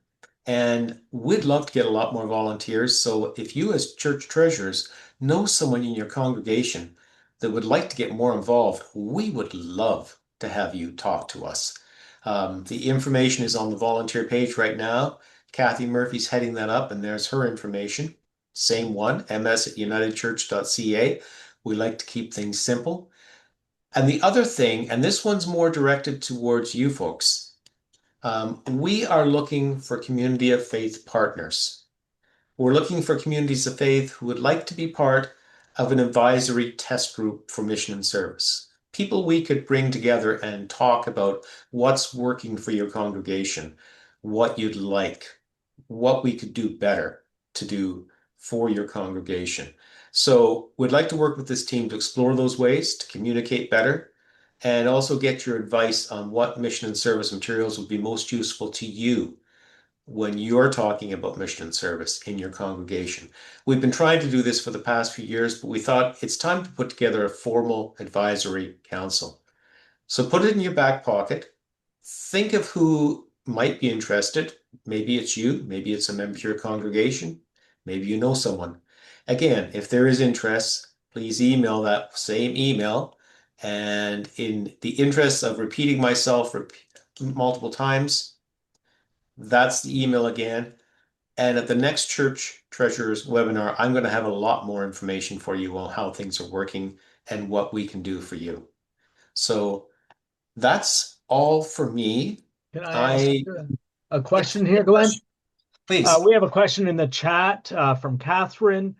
And we'd love to get a lot more volunteers. So if you as church treasurers know someone in your congregation that would like to get more involved, we would love to have you talk to us. The information is on the volunteer page right now. Kathy Murphy's heading that up, and there's her information. Same one, ms@unitedchurch.ca. We like to keep things simple. And the other thing, and this one's more directed towards you folks, we are looking for community of faith partners. We're looking for communities of faith who would like to be part of an advisory test group for Mission and Service. People we could bring together and talk about what's working for your congregation. what you'd like, what we could do better to do for your congregation. So we'd like to work with this team to explore those ways to communicate better and also get your advice on what mission and service materials would be most useful to you when you're talking about mission and service in your congregation. We've been trying to do this for the past few years, but we thought it's time to put together a formal advisory council. So put it in your back pocket. Think of who might be interested. Maybe it's you, maybe it's a member of your congregation, maybe you know someone. Again, if there is interest, please email that same email. And in the interest of repeating myself multiple times, that's the email again. And at the next Church Treasurers webinar, I'm going to have a lot more information for you on how things are working and what we can do for you. So that's all for me. Can I ask a question here, Glenn? Please. We have a question in the chat from Catherine.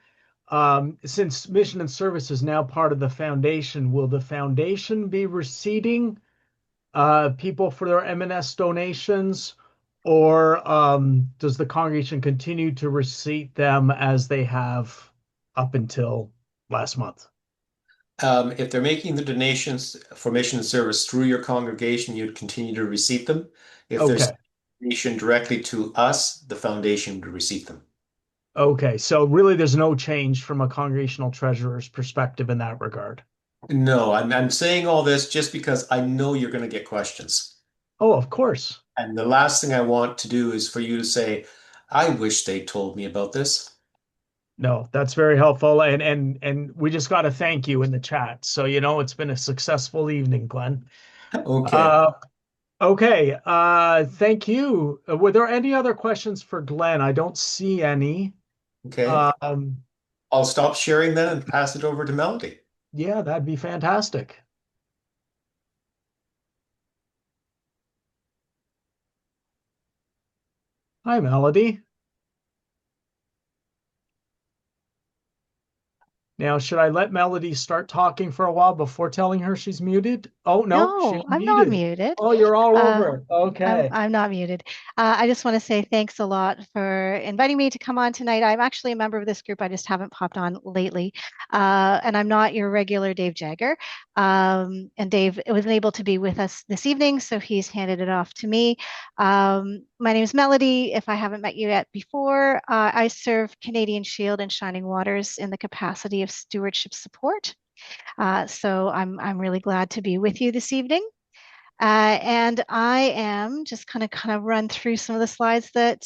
Since mission and service is now part of the foundation, will the foundation be receipting people for their M&S donations, or does the congregation continue to receipt them as they have up until last month? If they're making the donations for mission and service through your congregation, you'd continue to receipt them. If there's a donation directly to us, the foundation would receipt them. Okay, so really there's no change from a congregational treasurer's perspective in that regard. No, I'm saying all this just because I know you're going to get questions. Oh, of course. And the last thing I want to do is for you to say, I wish they told me about this. No, that's very helpful. And we just got to thank you in the chat. So, it's been a successful evening, Glenn. Okay. Okay. Thank you. Were there any other questions for Glenn? I don't see any. Okay. I'll stop sharing then and pass it over to Melody. Yeah, that'd be fantastic. Hi, Melody. Now, should I let Melody start talking for a while before telling her she's muted? Oh, no, she's I'm not muted. muted. Oh, you're all over. Okay. I'm not muted. I just want to say thanks a lot for inviting me to come on tonight. I'm actually a member of this group. I just haven't popped on lately. And I'm not your regular Dave Jagger. And Dave wasn't able to be with us this evening, so he's handed it off to me. My name is Melody. If I haven't met you yet before, I serve Canadian Shield and Shining Waters in the capacity of stewardship support. So I'm really glad to be with you this evening. And I am just kind of run through some of the slides that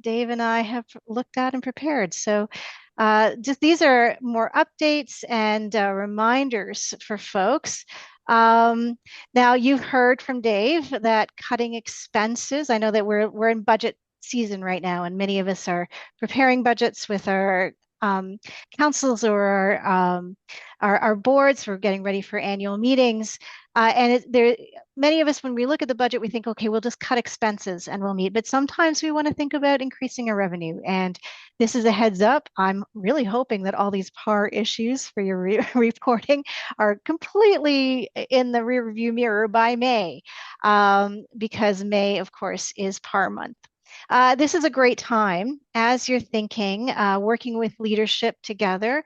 Dave and I have looked at and prepared. So just these are more updates and reminders for folks. Now you've heard from Dave that cutting expenses. I know that we're in budget season right now, and many of us are preparing budgets with our councils or our boards. We're getting ready for annual meetings. And many of us, when we look at the budget, we think, okay, we'll just cut expenses and we'll meet. But sometimes we want to think about increasing our revenue. And this is a heads up. I'm really hoping that all these PAR issues for your reporting are completely in the rear view mirror by May, because May, of course, is PAR month. This is a great time as you're thinking, working with leadership together.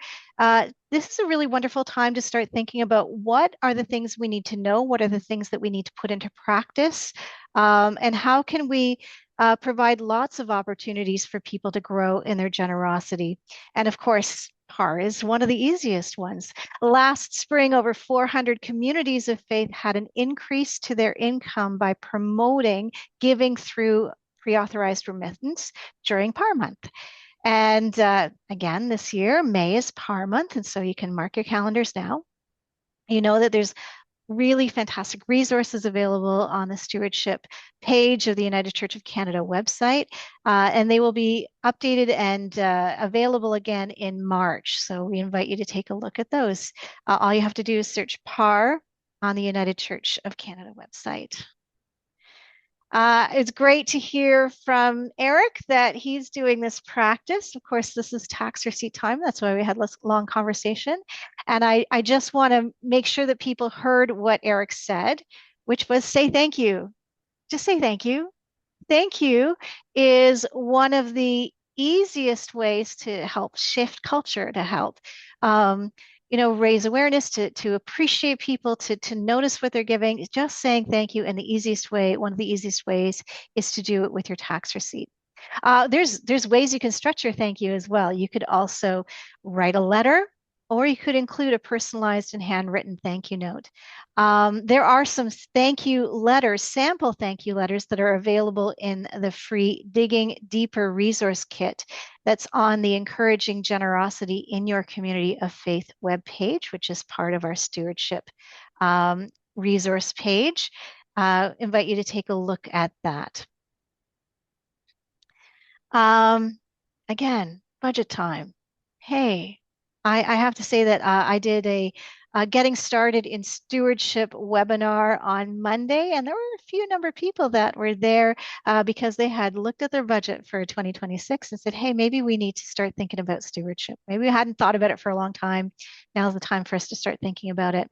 This is a really wonderful time to start thinking about what are the things we need to know, what are the things that we need to put into practice, and how can we provide lots of opportunities for people to grow in their generosity. And of course, PAR is one of the easiest ones. Last spring, over 400 communities of faith had an increase to their income by promoting giving through pre-authorized remittance during PAR month. And again, this year, May is PAR month, and so you can mark your calendars now. You know that there's really fantastic resources available on the stewardship page of the United Church of Canada website, and they will be updated and available again in March. So we invite you to take a look at those. All you have to do is search PAR on the United Church of Canada website. It's great to hear from Eric that he's doing this practice. Of course, this is tax receipt time. That's why we had this long conversation. And I just want to make sure that people heard what Eric said, which was say thank you. Just say thank you. thank you is one of the easiest ways to help shift culture, to help raise awareness, to appreciate people, to notice what they're giving. Just saying thank you. And the easiest way, one of the easiest ways, is to do it with your tax receipt. There's ways you can stretch your thank you as well. You could also write a letter, or you could include a personalized and handwritten thank you note. There are some thank you letters, sample thank you letters, that are available in the free Digging Deeper resource kit that's on the Encouraging Generosity in Your Community of Faith webpage, which is part of our stewardship resource page. Invite you to take a look at that. Again, budget time. Hey, I have to say that I did a Getting Started in Stewardship webinar on Monday, and there were a few number of people that were there because they had looked at their budget for 2026 and said, hey, maybe we need to start thinking about stewardship. Maybe we hadn't thought about it for a long time. Now's the time for us to start thinking about it.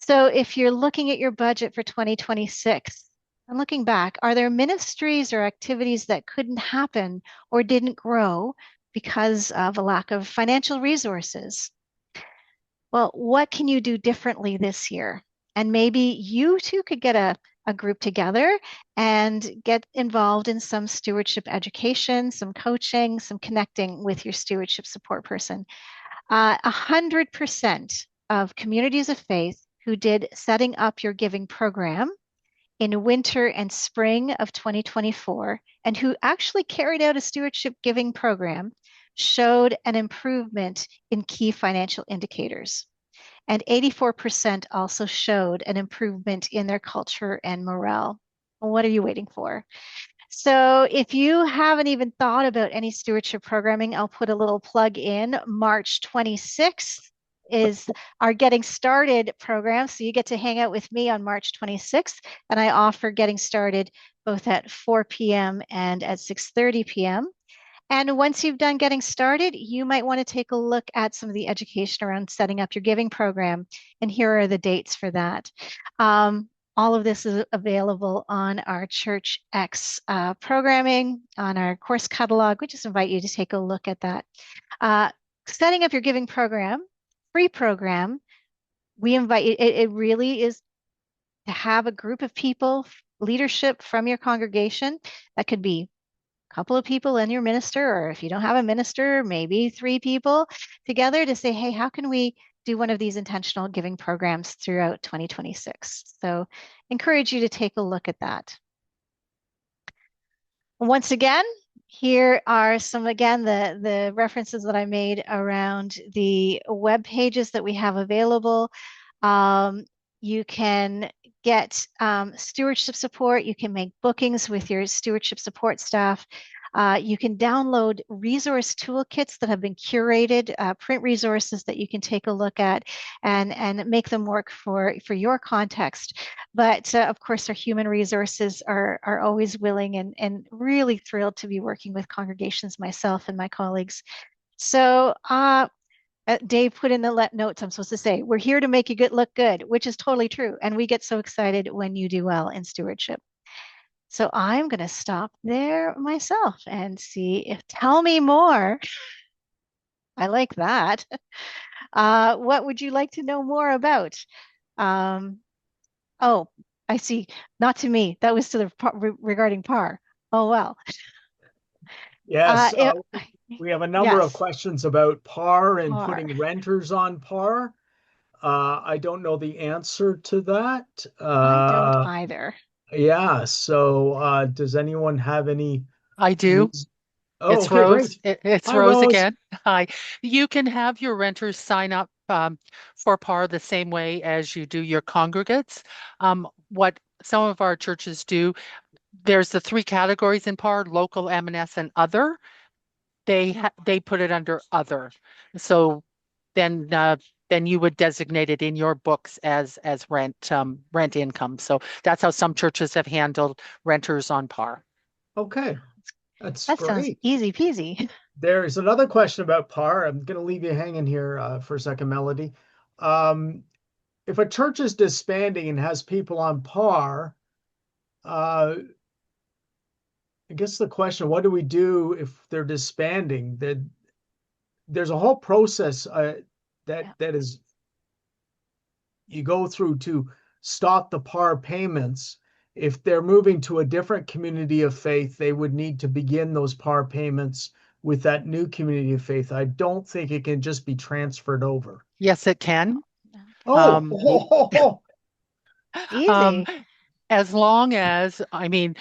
So if you're looking at your budget for 2026, and looking back, are there ministries or activities that couldn't happen or didn't grow because of a lack of financial resources? Well, what can you do differently this year? And maybe you too could get a group together and get involved in some stewardship education, some coaching, some connecting with your stewardship support person. 100% of communities of faith who did Setting Up Your Giving program in winter and spring of 2024, and who actually carried out a stewardship giving program, showed an improvement in key financial indicators. And 84% also showed an improvement in their culture and morale. What are you waiting for? So if you haven't even thought about any stewardship programming, I'll put a little plug in. March 26th is our Getting Started program. So you get to hang out with me on March 26th, and I offer Getting Started both at 4 p.m. and at 6:30 p.m. And once you've done Getting Started, you might want to take a look at some of the education around Setting Up Your Giving program. And here are the dates for that. All of this is available on our Church X programming, on our course catalog. We just invite you to take a look at that. Setting Up Your Giving program, free program, we invite you, it really is to have a group of people, leadership from your congregation. That could be a couple of people and your minister, or if you don't have a minister, maybe 3 people together to say, hey, how can we do one of these intentional giving programs throughout 2026? So encourage you to take a look at that. Once again, here are some, again, the references that I made around the web pages that we have available. You can get stewardship support. You can make bookings with your stewardship support staff. You can download resource toolkits that have been curated, print resources that you can take a look at and make them work for your context. But of course, our human resources are always willing and really thrilled to be working with congregations, myself and my colleagues. So Dave put in the notes, I'm supposed to say, we're here to make you look good, which is totally true. And we get so excited when you do well in stewardship. So I'm going to stop there myself and see if, tell me more. I like that. What would you like to know more about? Oh, I see. Not to me. That was to the regarding PAR. Oh, well. Yes, we have a number of yes. questions about PAR and PAR. putting renters on PAR. I don't know the answer to that. I don't either. Yeah, so does anyone have any? I do. Oh, It's okay, Rose. great. It's Hi, Rose Rose. again. Hi. You can have your renters sign up for PAR the same way as you do your congregates. What some of our churches do, there's the 3 categories in PAR: local, M&S, and other. They put it under other. So then you would designate it in your books as rent income. So that's how some churches have handled renters on PAR. Okay, that's That sounds great. easy peasy. There's another question about PAR. I'm going to leave you hanging here for a second, Melody. If a church is disbanding and has people on PAR, I guess the question, what do we do if they're disbanding? There's a whole process that is you go through to stop the PAR payments. If they're moving to a different community of faith, they would need to begin those PAR payments with that new community of faith. I don't think it can just be transferred over. Yes, it can. Oh, Um, Easy. as long as, I mean,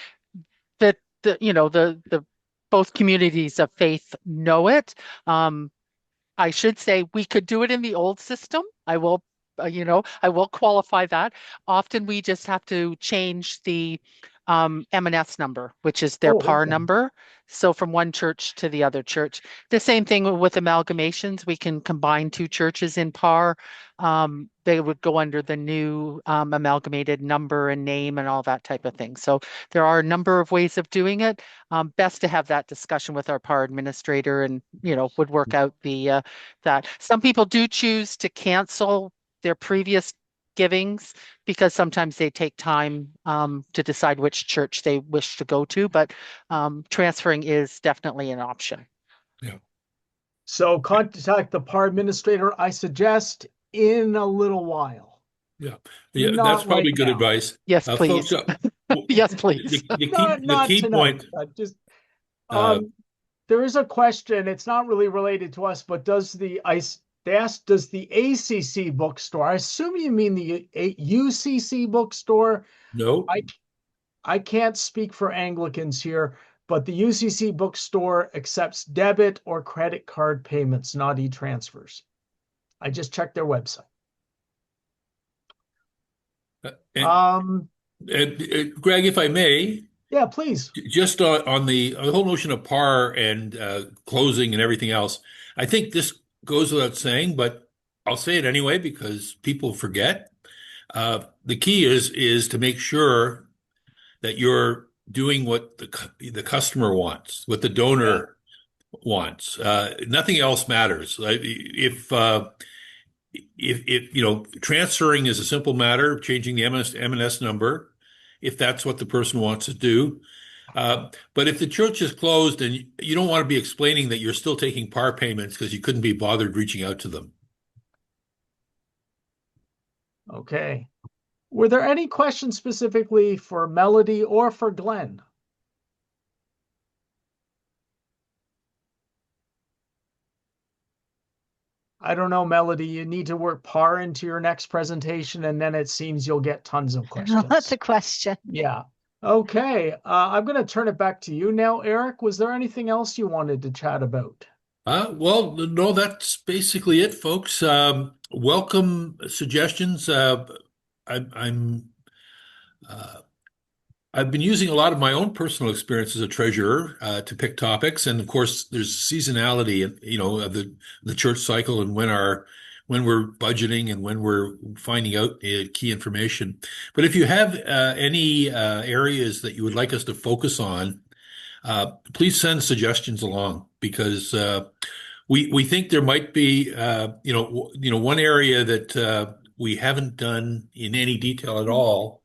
the both communities of faith know it. I should say we could do it in the old system. I will, I will qualify that. Often we just have to change the M&S number, which is their PAR okay. number. So from one church to the other church. The same thing with amalgamations. We can combine two churches in PAR. They would go under the new amalgamated number and name and all that type of thing. So there are a number of ways of doing it. Best to have that discussion with our PAR administrator and, would work out that. Some people do choose to cancel their previous givings because sometimes they take time to decide which church they wish to go to, but transferring is definitely an option. Yeah. So contact the PAR administrator, I suggest, in a little while. Yeah, Not that's probably right good now. advice. Yes, please. Folks, Yes, please. Not the key tonight, point, but just uh, there is a question. It's not really related to us, but they asked, does the ACC bookstore, I assume you mean the UCC bookstore. no, I can't speak for Anglicans here, but the UCC bookstore accepts debit or credit card payments, not e-transfers. I just checked their website. and Greg, if I may, Yeah, please. just on the whole notion of PAR and closing and everything else, I think this goes without saying, but I'll say it anyway because people forget. The key is to make sure that you're doing what the customer wants, what the donor wants. Nothing else matters. If transferring is a simple matter, changing the M&S number, if that's what the person wants to do. But if the church is closed and you don't want to be explaining that you're still taking PAR payments because you couldn't be bothered reaching out to them. Okay. Were there any questions specifically for Melody or for Glenn? I don't know, Melody. You need to work PAR into your next presentation, and then it seems you'll get tons of questions. Lots of questions. Yeah. Okay. I'm going to turn it back to you now, Eric. Was there anything else you wanted to chat about? Well, no, that's basically it, folks. Welcome suggestions. I've been using a lot of my own personal experience as a treasurer to pick topics, and of course, there's seasonality, of the church cycle and when we're budgeting and when we're finding out key information. But if you have any areas that you would like us to focus on, please send suggestions along because we think there might be one area that we haven't done in any detail at all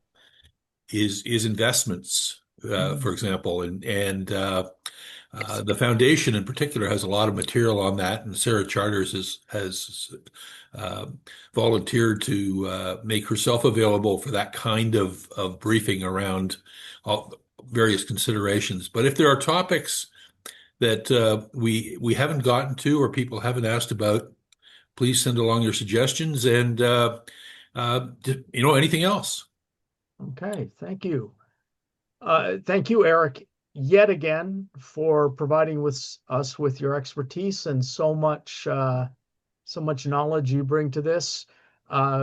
is investments, for example, and the foundation in particular has a lot of material on that, and Sarah Charters has volunteered to make herself available for that kind of briefing around all various considerations. But if there are topics that we haven't gotten to or people haven't asked about, please send along your suggestions and anything else. Okay, thank you. Thank you, Eric, yet again for providing us with your expertise and so much knowledge you bring to this.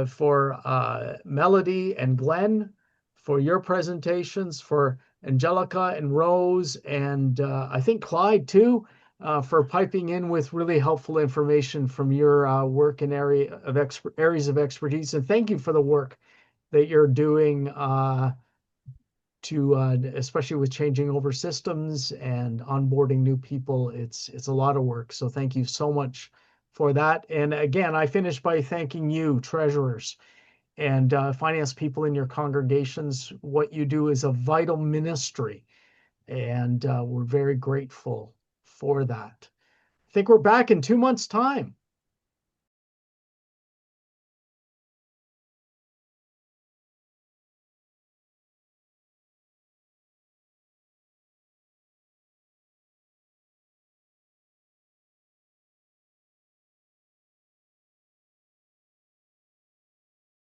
For Melody and Glenn, for your presentations, for Angelica and Rose, and I think Clyde too, for piping in with really helpful information from your work in areas of expertise. And thank you for the work that you're doing especially with changing over systems and onboarding new people. It's a lot of work. So thank you so much for that. And again, I finish by thanking you, treasurers and finance people in your congregations. What you do is a vital ministry And we're very grateful for that. I think we're back in 2 months' time.